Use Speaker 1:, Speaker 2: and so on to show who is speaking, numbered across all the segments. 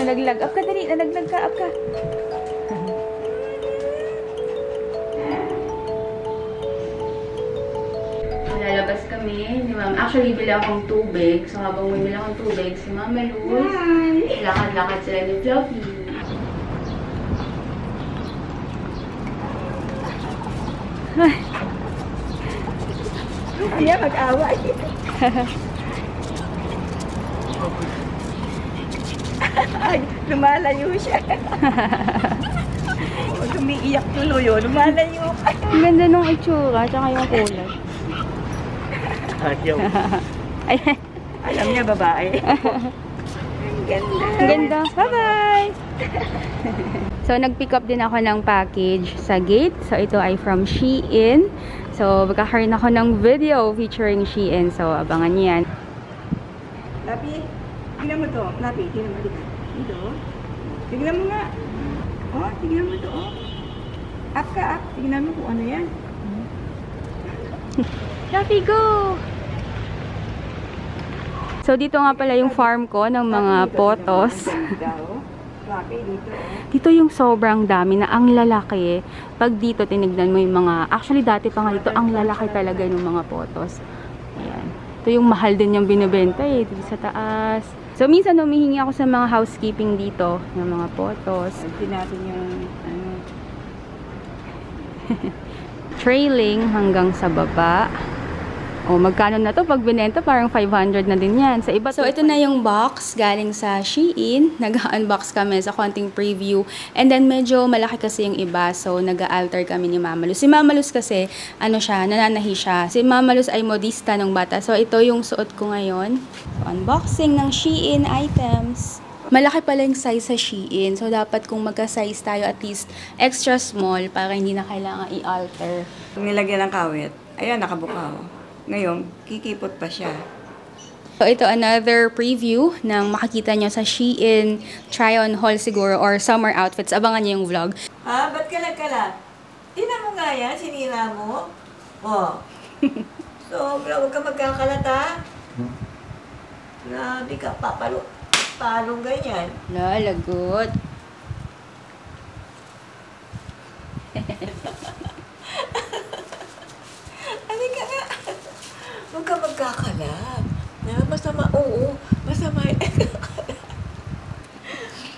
Speaker 1: nalaglag. Up ka, dali. Nalaglag ka. Up ka. Lalabas kami ni Ma'am. Actually, bili akong tubig. So, habang bumili akong tubig, si Mama Luz, lakad-lakad sila ni Fluffy.
Speaker 2: Kaya mag-away. Ay, lumalayo siya. Umiiyak tuloy yun. Lumalayo.
Speaker 1: Ang ganda nung itsura, tsaka yung kulay. Ay,
Speaker 2: alam niya, babae. Ang ganda.
Speaker 1: ang ganda. Bye-bye! So, nag-pick up din ako ng package sa gate. So, ito ay from Shein. So, magkakaroon ako ng video featuring Shein. So, abangan niyo yan.
Speaker 2: Lapi, tignan mo to. Lapi, tignan mo. Dito. Tignan mo nga. Oh, tignan mo to. Oh. Up ka, up. Tignan mo kung ano yan.
Speaker 1: Lapi, go! So, dito nga pala yung farm ko ng mga potos. Dito yung sobrang dami na ang lalaki. Pag dito, tinignan mo yung mga... Actually, dati pa nga dito, ang lalaki talaga ng mga potos. Ayan. Ito yung mahal din yung binibenta eh. Dito sa taas. So, minsan humihingi ako sa mga housekeeping dito ng mga potos.
Speaker 2: Ito natin yung... ano.
Speaker 1: Trailing hanggang sa baba. O, magkano na to? Pag binenta, parang 500 na din yan. Sa iba, so, ito na yung box galing sa Shein. Nag-unbox kami sa konting preview. And then, medyo malaki kasi yung iba. So, nag-alter kami ni Mama Luz. Si Mama Luz kasi, ano siya, nananahi siya. Si Mama Luz ay modista ng bata. So, ito yung suot ko ngayon. So, unboxing ng Shein items. Malaki pala yung size sa Shein. So, dapat kung magka-size tayo, at least extra small para hindi na kailangan i-alter.
Speaker 2: Nilagyan ng kawit. Ayan, nakabukaw. Ngayon, kikipot pa siya.
Speaker 1: So, ito another preview ng makikita nyo sa Shein try-on haul siguro or summer outfits. Abangan nyo yung vlog.
Speaker 2: Ha? Ba't ka nagkalat? Tingnan mo nga yan, sinira mo. Oh. Sobra, huwag ka magkakalat ha. Grabe ka, palong ganyan.
Speaker 1: Lalagot.
Speaker 2: Ano ka nga? Huwag ka magkakalat. Masama, oo. Masama.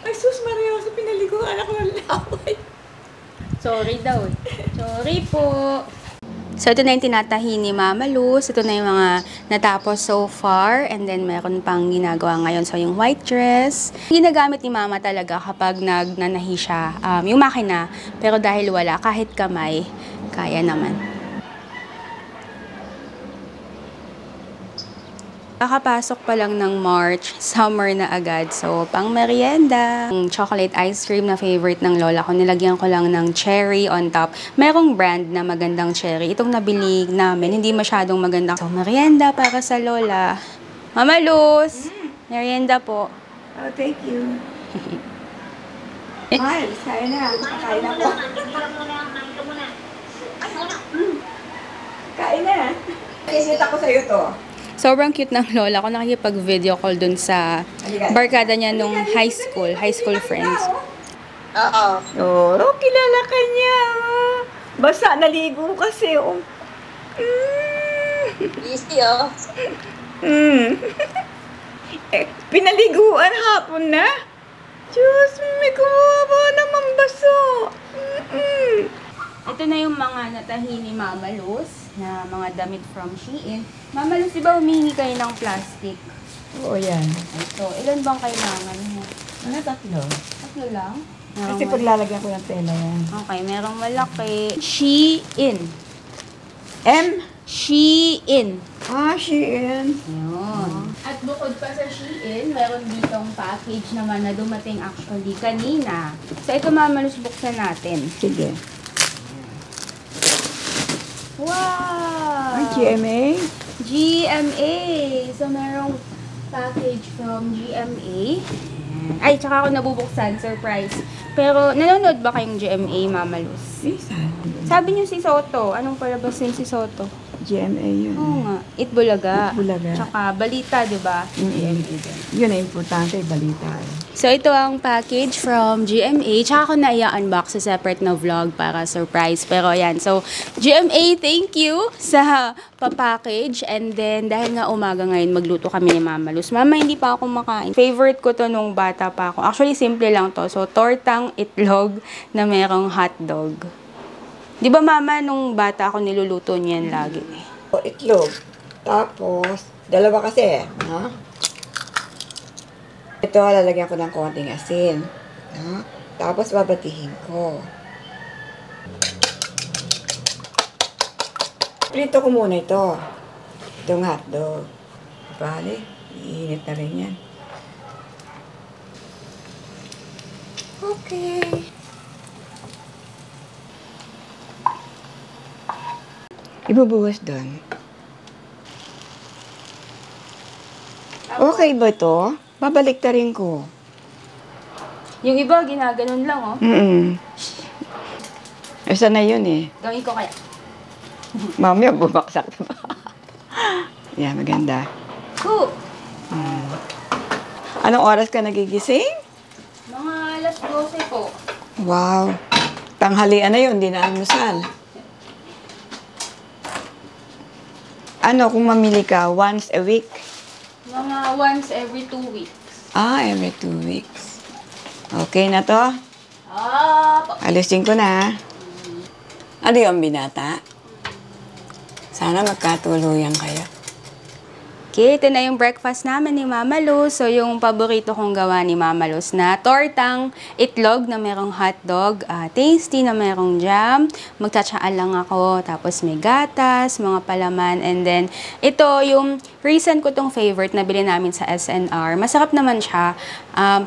Speaker 2: Ay, sus, Maria, sa pinaliguan ako ng laway.
Speaker 1: Sorry daw. Sorry po. So, ito na yung tinatahi ni Mama Luz. Ito na yung mga natapos so far. And then, meron pang ginagawa ngayon. So, yung white dress. Ginagamit ni Mama talaga kapag nagnanahi siya. Yung makina. Pero dahil wala, kahit kamay, kaya naman. Kakapasok pa lang ng March, summer na agad. So, pang merienda. Yung chocolate ice cream na favorite ng lola ko, nilagyan ko lang ng cherry on top. Merong brand na magandang cherry. Itong nabili namin, hindi masyadong maganda. So, merienda para sa lola. Mama Luz, merienda po.
Speaker 2: Oh, thank you. Miles, kain na. Kain na po. Kain na. Kisit ako sa'yo to.
Speaker 1: Sobrang cute ng lola ko. Nakikipag-video call dun sa barkada niya nung high school friends.
Speaker 2: Oo. Oh, kilala ka niya. Basta naligo kasi.
Speaker 3: Easy, oh.
Speaker 2: Pinaliguan hapon na. Diyos, may kumawa naman baso.
Speaker 1: Ito na yung mga natahi ni Mama Luz na mga damit from Shein. Mama Luz, diba humihingi kayo ng plastic?
Speaker 2: Oo, yan.
Speaker 1: Ito, ilan bang kailangan mo?
Speaker 2: Ano, tatlo?
Speaker 1: Tatlo lang?
Speaker 2: Kasi paglalagyan ko ng tela yan.
Speaker 1: Okay, merong malaki. Shein.
Speaker 2: M?
Speaker 1: Shein.
Speaker 2: Shein.
Speaker 1: Yun. At bukod pa sa Shein, meron ditong package naman na dumating actually kanina. So, ito Mama Luz, buksan natin.
Speaker 2: Sige.
Speaker 1: Wow!
Speaker 2: Ay, GMA?
Speaker 1: GMA. So, merong package from GMA. Ay, tsaka ako nabubuksan. Surprise. Pero, nanonood ba kayong GMA, Mama Luz?
Speaker 2: Isa.
Speaker 1: Sabi niyo si Soto. Anong palabas niyo si Soto?
Speaker 2: GMA yun.
Speaker 1: Oo nga. Itbulaga.
Speaker 2: Itbulaga.
Speaker 1: Tsaka balita, di ba? GMA din.
Speaker 2: Yun ang importante, balita.
Speaker 1: So, ito ang package from GMA. Tsaka ako na i-unbox sa separate na vlog para surprise. Pero yan. So, GMA, thank you sa papackage. And then, dahil nga umaga ngayon, magluto kami ni Mama Luz. Mama, hindi pa ako makain. Favorite ko to nung bata pa ako. Actually, simple lang to. So, tortang itlog na merong hotdog. Di ba, Mama, nung bata ako niluluto niyan lagi?
Speaker 2: Itlog. Tapos, dalawa kasi, ha? Ito, lalagyan ko ng konting asin. Ha? Tapos, babatihin ko. Prito ko muna ito. Itong hotdog. Bale, iinit na rin yan. Okay. Ibubuhos doon. Okay ba ito? Babalik na rin ko.
Speaker 1: Yung iba, ginaganon lang, oh.
Speaker 2: Isa na yun eh.
Speaker 1: Gawin ko kaya.
Speaker 2: Mami, bubaksak na ba? Yeah, maganda.
Speaker 1: Cool.
Speaker 2: Anong oras ka nagigising?
Speaker 1: Mga alas 12 po.
Speaker 2: Wow. Tanghalian na yun, di na almusal. Ano, kung mamili ka, once a week?
Speaker 1: Mga once every 2 weeks.
Speaker 2: Every 2 weeks. Okay na to? Alisin ko na. Ano yung binata? Sana magkatuluyan kayo.
Speaker 1: Okay, ito na yung breakfast namin ni Mama Luz. So, yung paborito kong gawa ni Mama Luz na tortang itlog na merong hotdog, tasty na merong jam. Magtsatsaan lang ako, tapos may gatas, mga palaman. And then, ito yung recent ko tong favorite na bili namin sa SNR. Masarap naman siya.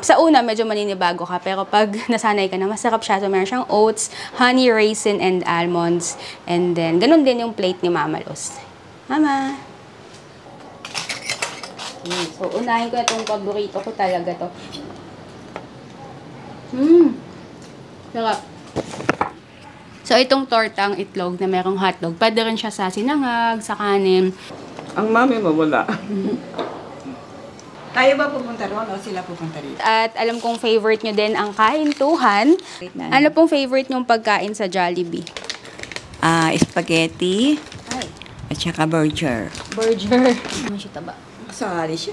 Speaker 1: Sa una, medyo maninibago ka. Pero pag nasanay ka na, masarap siya. So, meron siyang oats, honey, raisin, and almonds. And then, ganun din yung plate ni Mama Luz. Mama! So, unahin ko itong paborito ko talaga to. Sarap. So, itong tortang itlog na merong hotdog, pwede rin siya sa sinangag, sa kanin.
Speaker 2: Ang mami mo wala. Tayo ba pupunta ron o sila pupunta rito?
Speaker 1: At alam kong favorite nyo din ang kaintuhan. Ano pong favorite nyong pagkain sa Jollibee?
Speaker 2: Spaghetti
Speaker 1: Ay,
Speaker 2: at saka burger.
Speaker 1: burger. Ano siya taba?
Speaker 2: Sali siya.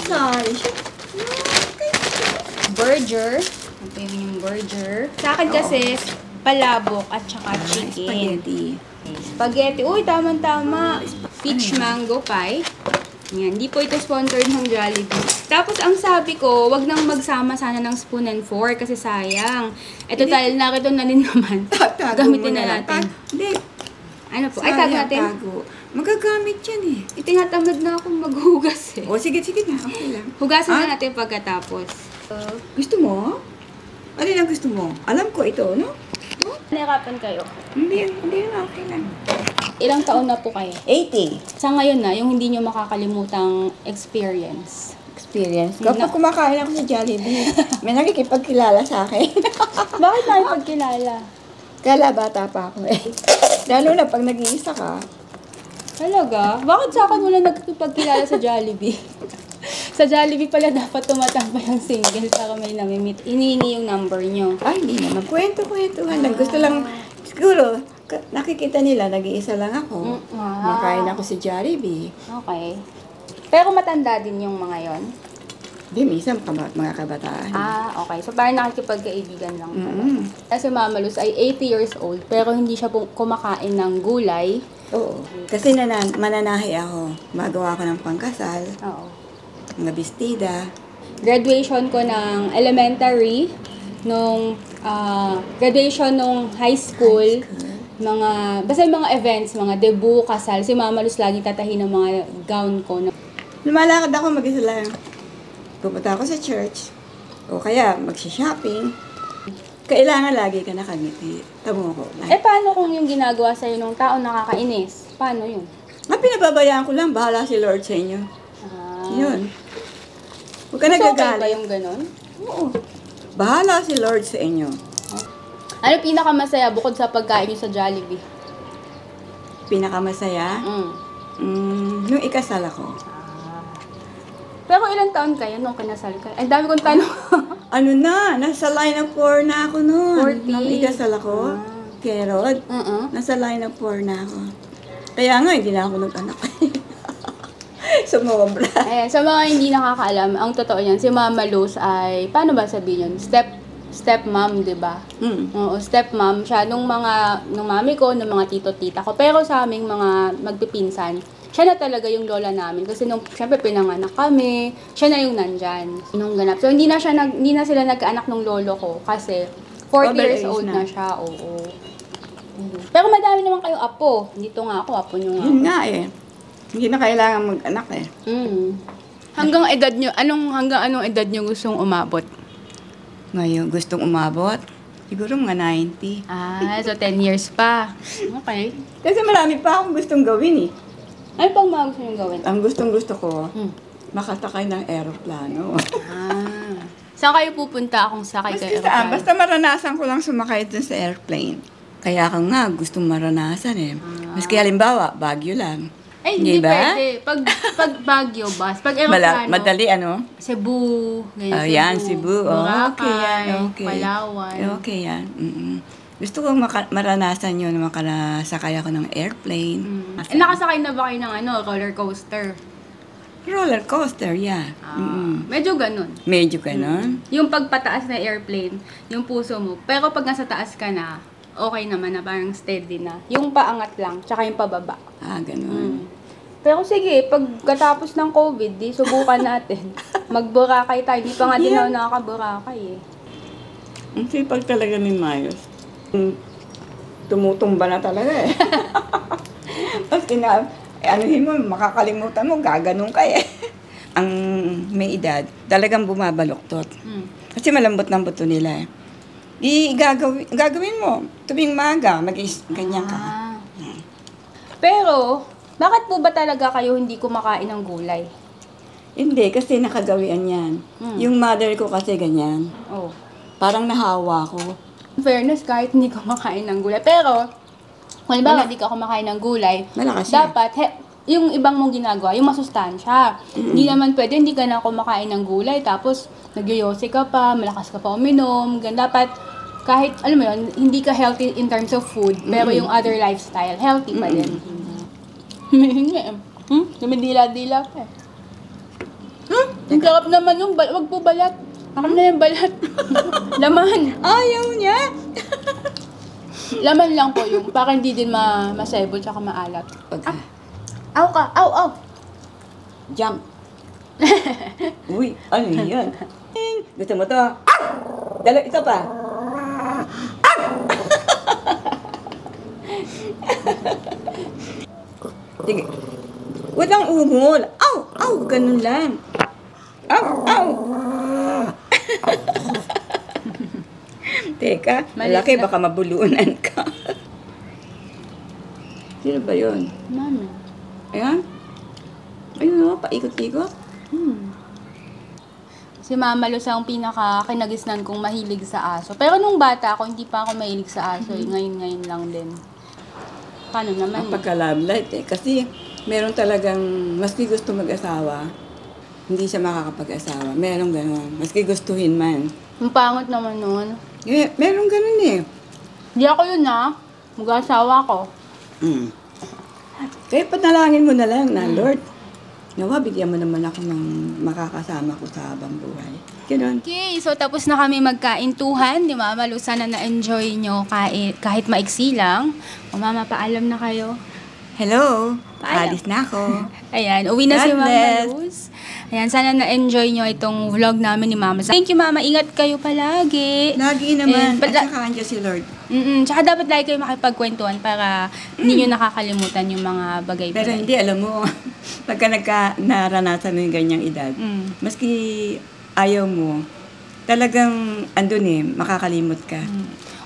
Speaker 2: Sali siya.
Speaker 1: Burger. Ang favorite yung burger. Sa akin kasi, palabok at saka chicken.
Speaker 2: Spaghetti.
Speaker 1: Spaghetti. Uy, tama-tama. Peach mango pie. Yan. Hindi po ito sponsored ng Jollibee. Tapos, ang sabi ko, wag nang magsama sana ng spoon and fork kasi sayang. Ito dahil narito na din naman. Gamitin na natin.
Speaker 2: Hindi.
Speaker 1: Ano po? Ay, tago natin.
Speaker 2: Tago. Magagamit yan eh.
Speaker 1: Itinatamad na akong maghugas eh.
Speaker 2: O, sige na. Okay lang.
Speaker 1: Hugasan na natin pagkatapos.
Speaker 2: Gusto mo? Alin ang gusto mo? Alam ko ito, no?
Speaker 1: Nahirapan kayo.
Speaker 2: Hindi na okay lang.
Speaker 1: Ilang taon na po kayo?
Speaker 2: 80.
Speaker 1: Sa ngayon na, yung hindi nyo makakalimutang experience.
Speaker 2: Kapag kumakain ako sa Jollibee, may nakikipagkilala sa akin.
Speaker 1: Bakit tayo pagkilala?
Speaker 2: Kala bata pa ako eh. Lalo na pag nag-iisa ka.
Speaker 1: Talaga? Bakit sa akin wala nagkipagkilala sa Jollibee? Sa Jollibee pala dapat tumatambay ang single para may namimit. Inihingi yung number nyo.
Speaker 2: Ay, hindi naman. Kwento-kwentuhan lang. Gusto lang, siguro, nakikita nila, nag-iisa lang ako. Makain ako sa Jollibee.
Speaker 1: Okay. Pero matanda din yung mga yon.
Speaker 2: Di, minsan mga kabataan.
Speaker 1: Okay. So, parang nakikipagkaibigan lang pala. Kasi Mama Luz ay 80 years old, pero hindi siya kumakain ng gulay.
Speaker 2: Oo. Kasi mananahi ako. Magawa ko ng pangkasal.
Speaker 1: Oo.
Speaker 2: Mga bestida.
Speaker 1: Graduation ko ng elementary, nung graduation nung high school, basta yung mga events, mga debut, kasal. Si Mama Luz lagi tatahi ng mga gown ko.
Speaker 2: Lumalakad ako mag-isa lang. Pupunta ako sa church. O kaya magsi-shopping. Kailangan lagi ka nakangiti. Tamo ko.
Speaker 1: Paano kung yung ginagawa sa'yo nung tao nakakainis? Paano yun?
Speaker 2: Pinababayaan ko lang. Bahala si Lord sa inyo. Yun. Huwag ka nagagalit.
Speaker 1: Okay ba yung ganun?
Speaker 2: Oo. Bahala si Lord sa inyo.
Speaker 1: Ano pinakamasaya bukod sa pagkain nyo sa Jollibee?
Speaker 2: Pinakamasaya? Nung ikasal ako.
Speaker 1: Pero ilang taon kayo nung kinasal ka? Ang dami kong tanong.
Speaker 2: Ano na, nasa line of 4 na ako noon.
Speaker 1: 40.
Speaker 2: Nung ikasal ako, Kerod, nasa line of 4 na ako. Kaya nga, hindi na ako nag-anak. Sumobra.
Speaker 1: Ayan, sa mga hindi nakakaalam, ang totoo niyan, si Mama Luz ay, paano ba sabihin yun? Stepmom, di ba? Oo, stepmom siya nung mami ko, nung mga tito-tita ko. Pero sa aming mga magpipinsan, siya na talaga yung lola namin. Kasi nung, syempre, pinanganak kami, siya na yung nandyan. Nung ganap. So, hindi na sila nagkaanak ng lolo ko. Kasi, 40 years old na siya. Oo. Pero madami naman kayong apo. Dito nga ako, apo nyo nga.
Speaker 2: Yun nga eh. Hindi na kailangan mag-anak eh.
Speaker 1: Hanggang anong edad nyo gustong umabot?
Speaker 2: Ngayon, gustong umabot? Siguro mga 90.
Speaker 1: So 10 years pa. Okay.
Speaker 2: Kasi marami pa akong gustong gawin eh.
Speaker 1: Ano pang mga gusto nyo gawin?
Speaker 2: Ang gustong-gusto ko, makasakay ng aeroplano.
Speaker 1: Saan kayo pupunta kung sakay kayo?
Speaker 2: Basta maranasan ko lang sumakay dun sa airplane. Kaya ako nga, gustong maranasan eh. Maski halimbawa, Baguio lang.
Speaker 1: Ay, hindi pwede. Pag Baguio, bus. Pag aeroplano.
Speaker 2: Madali ano?
Speaker 1: Cebu.
Speaker 2: Yan, Cebu.
Speaker 1: Boracay,
Speaker 2: Okay yan. Okay.
Speaker 1: Palawan.
Speaker 2: Okay yan. Gusto kong maranasan yun na makasakay ako ng airplane.
Speaker 1: Nakasakay na ba kayo ng roller coaster?
Speaker 2: Roller coaster, yeah.
Speaker 1: Medyo ganun.
Speaker 2: Medyo ganun.
Speaker 1: Yung pagpataas na airplane, yung puso mo. Pero pag nasa taas ka na, okay naman na, parang steady na. Yung paangat lang, tsaka yung pababa.
Speaker 2: Ganun.
Speaker 1: Pero sige, pagkatapos ng COVID, di subukan natin. Mag-Boracay tayo. Di pa nga din ako nakaka-Boracay eh.
Speaker 2: Ang sipag talaga ni Mayos. Tumutumba na talaga eh. Tapos anuhin mo, makakalimutan mo, gaganong ka eh. Ang may edad, talagang bumabaluktot. Kasi malambot ng buto nila eh. Gagawin mo, tuwing maga, ganyan ka.
Speaker 1: Pero, bakit po ba talaga kayo hindi kumakain ng gulay?
Speaker 2: Hindi, kasi nakagawian yan. Yung mother ko kasi ganyan. Parang nahawa ko.
Speaker 1: In fairness, kahit hindi kumakain ng gulay. Pero, kung halimbawa hindi ka kumakain ng gulay, dapat, yung ibang mong ginagawa, yung masustansya. Hindi naman pwede, hindi ka na kumakain ng gulay, tapos nagyoyosi ka pa, malakas ka pa uminom. Dapat, kahit, alam mo yun, hindi ka healthy in terms of food, pero yung other lifestyle, healthy pa din. Dumidila-dila pa eh. Ang sarap naman yung wag po balat. Akin na yung balat. Laman.
Speaker 2: Ayaw niya.
Speaker 1: Laman lang po yung, para hindi din masebo tsaka maalat. Aw ka! Aw!
Speaker 2: Jump. Uy, ano yan? Gusto mo to? Dala, ito pa. Sige. Walang ungol. Aw! Ganun lang. Aw! Teka, malaki, baka mabulunan ka. Sino ba yun?
Speaker 1: Mami.
Speaker 2: Ayan. Ayun o, paikot-ikot.
Speaker 1: Si Mama Luz ang pinaka-kinagisnan kong mahilig sa aso. Pero nung bata ako, hindi pa ako mahilig sa aso. Ngayon lang din. Paano naman?
Speaker 2: Ang pagka-love life eh. Kasi meron talagang, maski gusto mag-asawa, hindi siya makakapag-asawa. Meron ganun. Maski gustuhin man.
Speaker 1: Ang pangot naman nun.
Speaker 2: Eh, meron ganun eh.
Speaker 1: Hindi ako yun mag-asawa ko.
Speaker 2: Kaya panalangin mo na lang na, Lord, nawa, bigyan mo naman ako ng makakasama ko sa habang buhay. Ganun.
Speaker 1: Okay, so tapos na kami magkaintuhan. Di Mama Luz, sana na-enjoy nyo kahit maiksi lang. O Mama, paalam na kayo.
Speaker 2: Hello,
Speaker 1: Paalam.
Speaker 2: alis na ako.
Speaker 1: Ayan, uwi na
Speaker 2: God
Speaker 1: si Mama
Speaker 2: bless.
Speaker 1: Luz. Ayan, sana na-enjoy nyo itong vlog namin ni Mama. Thank you, Mama. Ingat kayo palagi.
Speaker 2: Lagi naman.
Speaker 1: And,
Speaker 2: At saka andyan si Lord.
Speaker 1: Tsaka dapat lagi kayo makipagkwentuhan para hindi nyo nakakalimutan yung mga bagay-bagay.
Speaker 2: Pero hindi, alam mo, pagka naranasan mo yung ganyang edad, maski ayaw mo, talagang andun eh, makakalimot ka.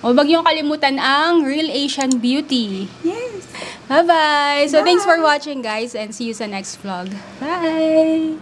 Speaker 1: O wag yung kalimutan ang Real Asian Beauty.
Speaker 2: Yes.
Speaker 1: Bye-bye! So, thanks for watching, guys, and see you sa next vlog. Bye!